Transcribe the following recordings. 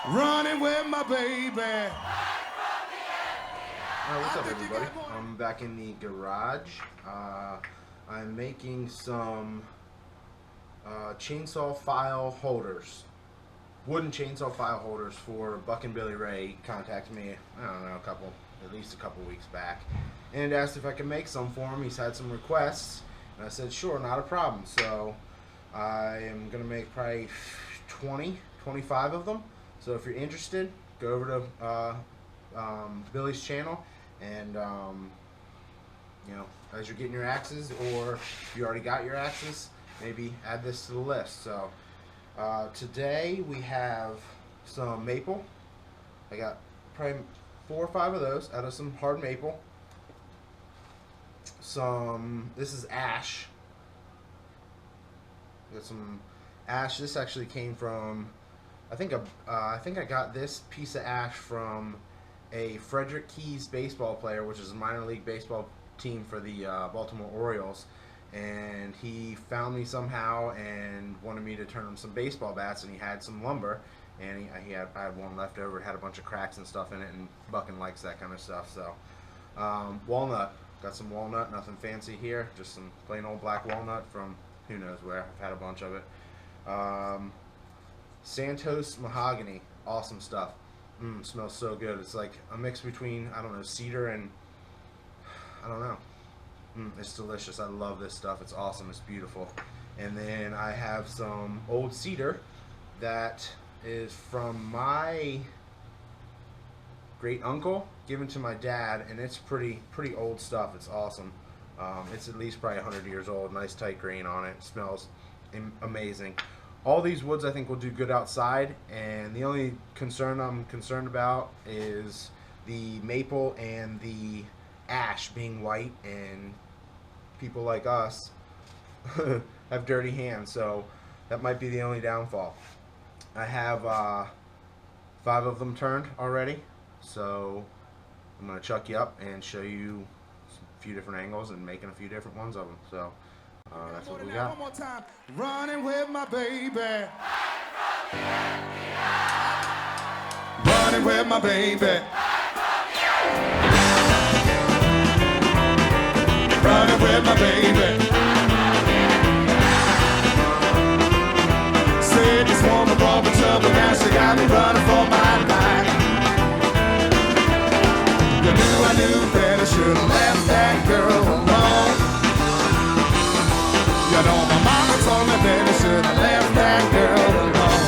Running with my baby. What's up, everybody? I'm back in the garage. I'm making some chainsaw file holders, wooden chainsaw file holders for Buckin Billy Ray. Contacted me, I don't know, at least a couple weeks back, and asked if I could make some for him. He's had some requests, and I said sure, not a problem. So I am gonna make probably 25 of them. So if you're interested, go over to Billy's channel, and you know, as you're getting your axes, or if you already got your axes, maybe add this to the list. So today we have some maple. I got probably 4 or 5 of those out of some hard maple. This is ash. Got some ash. This actually came from, I think I got this piece of ash from a Frederick Keys baseball player, which is a minor league baseball team for the Baltimore Orioles, and he found me somehow and wanted me to turn him some baseball bats, and he had some lumber, and I had one left over. It had a bunch of cracks and stuff in it, and Buckin likes that kind of stuff. So walnut, got some walnut, nothing fancy here, just some plain old black walnut from who knows where. I've had a bunch of it. Santos mahogany, awesome stuff. Smells so good. It's like a mix between, I don't know, cedar and, I don't know. It's delicious. I love this stuff. It's awesome. It's beautiful. And then I have some old cedar that is from my great uncle, given to my dad, and it's pretty old stuff. It's awesome. It's at least probably 100 years old. Nice tight grain on it. Smells amazing. All these woods I think will do good outside, and the only concern I'm concerned about is the maple and the ash being white, and people like us have dirty hands, so that might be the only downfall. I have 5 of them turned already, so I'm going to chuck you up and show you a few different angles and making a few different ones of them. So that's what we got. One more time. Running with my baby. Running with my baby. Running with my baby. Said this woman brought me trouble, now she got me running for my life. You knew I knew better, should've left that girl alone. You know my mama told me that I should have left that girl alone.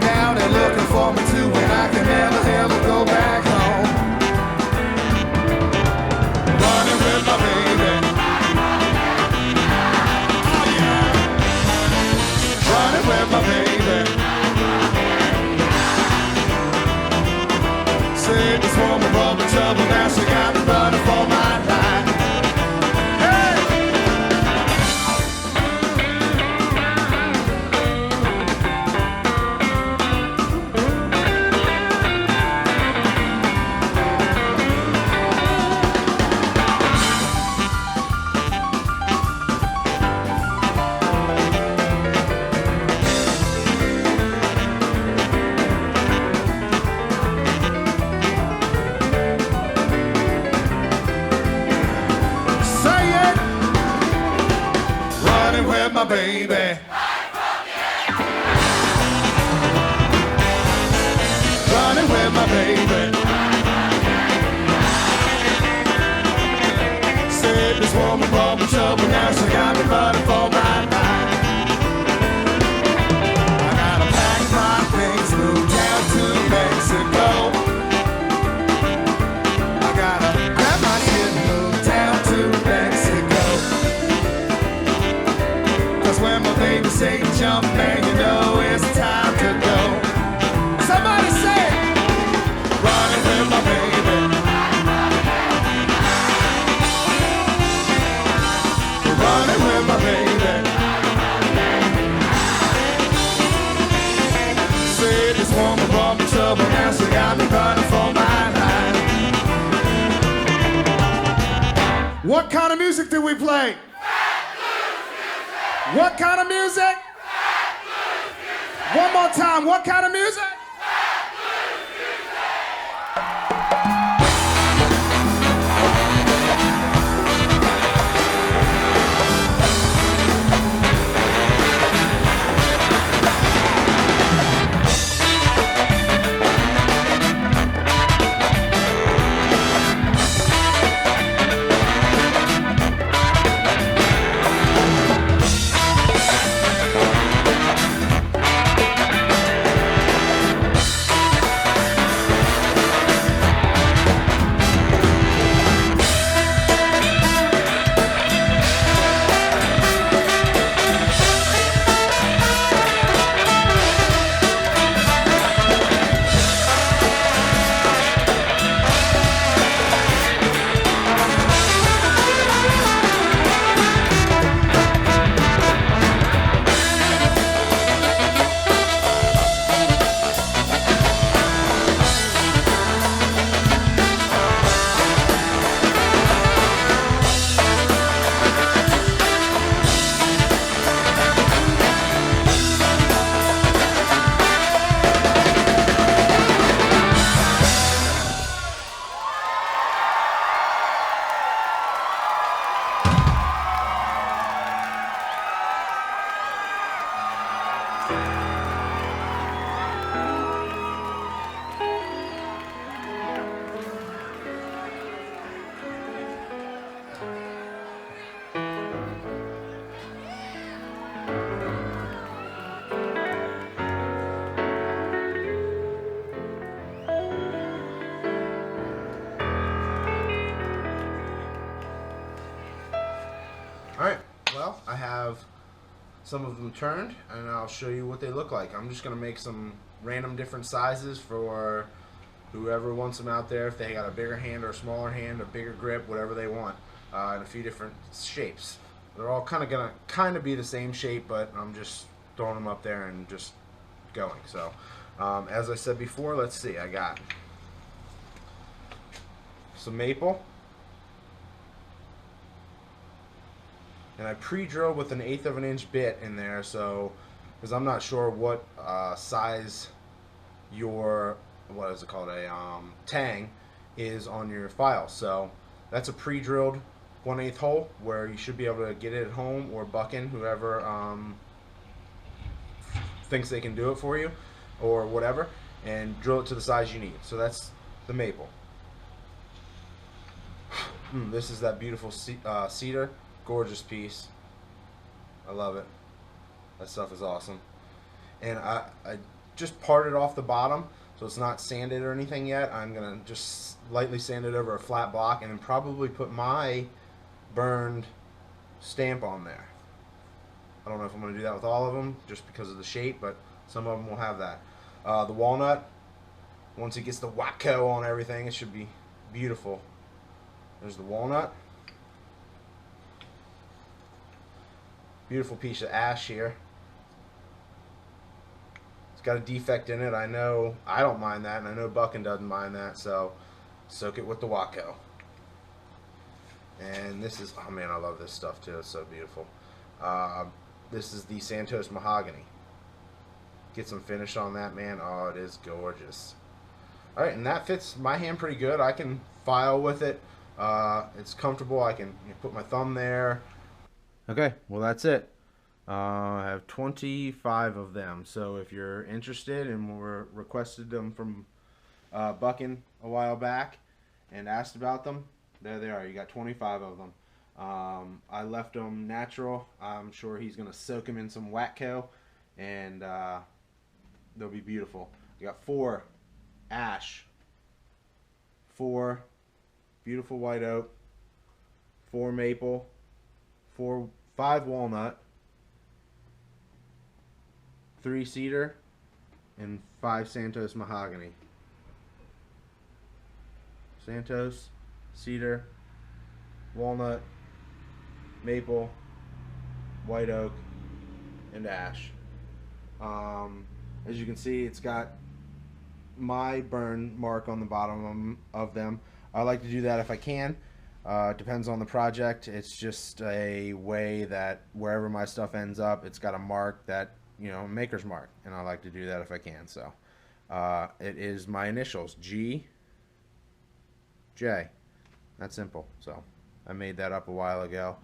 Now they're looking for me too, and I can never ever go back home. Running with my baby. Oh yeah. Running with my baby. Said this woman brought me trouble, now she got me running for my life. Baby, running with my baby. Said this woman brought me trouble, now she got me running for my life. I gotta pack my things, move down to Mexico. I gotta grab my shit and move down to Mexico. When my baby say jump, man, you know it's time to go. Somebody say, running with my baby. Running with my baby. Said this woman brought me trouble, now she got me running for my life. What kind of music do we play? What kind of music? One more time, what kind of music? Alright, well, I have some of them turned, and I'll show you what they look like. I'm just going to make some random different sizes for whoever wants them out there. If they got a bigger hand or a smaller hand, a bigger grip, whatever they want, in a few different shapes. They're all going to be the same shape, but I'm just throwing them up there and just going. So, as I said before, let's see. I got some maple. And I pre-drilled with an 1/8 of an inch bit in there, so because I'm not sure what size your tang is on your file. So that's a pre-drilled 1/8 hole where you should be able to get it at home, or Buckin, whoever thinks they can do it for you or whatever, and drill it to the size you need. So that's the maple. This is that beautiful cedar. Gorgeous piece. I love it. That stuff is awesome. And I just parted off the bottom, so it's not sanded or anything yet. I'm going to just lightly sand it over a flat block and then probably put my burned stamp on there. I don't know if I'm going to do that with all of them just because of the shape, but some of them will have that. The walnut, once it gets the Watco on everything, it should be beautiful. There's the walnut. Beautiful piece of ash here. It's got a defect in it. I know I don't mind that, and I know Buckin doesn't mind that, so soak it with the Watco. And this is, oh man, I love this stuff too. It's so beautiful. This is the Santos mahogany. Get some finish on that, man. Oh, it is gorgeous. Alright, and that fits my hand pretty good. I can file with it. It's comfortable. I can put my thumb there. Okay, well that's it. I have 25 of them. So if you're interested, and were requested them from Buckin a while back and asked about them, there they are. You got 25 of them. I left them natural. I'm sure he's going to soak them in some Watco, and they'll be beautiful. You got 4 ash, 4 beautiful white oak, 4 maple, 5 walnut, 3 cedar, and 5 Santos mahogany. Santos, cedar, walnut, maple, white oak, and ash. As you can see, it's got my burn mark on the bottom of them. I like to do that if I can. It depends on the project. It's just a way that wherever my stuff ends up, it's got a mark that maker's mark, and I like to do that if I can. So it is my initials, G J. That's simple. So I made that up a while ago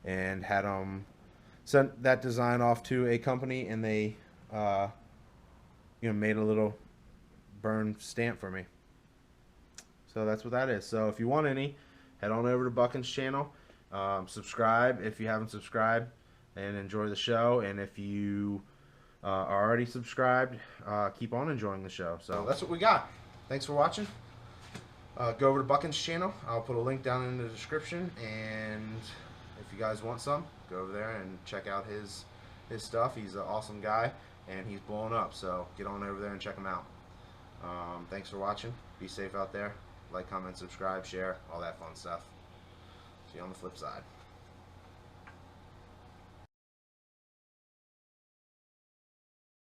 and had them sent that design off to a company, and they made a little burn stamp for me. So that's what that is. So if you want any, head on over to Buckin's channel. Subscribe if you haven't subscribed, and enjoy the show. And if you are already subscribed, keep on enjoying the show. So that's what we got. Thanks for watching. Go over to Buckin's channel. I'll put a link down in the description, and if you guys want some, go over there and check out his stuff. He's an awesome guy, and he's blowing up. So get on over there and check him out. Thanks for watching. Be safe out there. Like, comment, subscribe, share, all that fun stuff. See you on the flip side.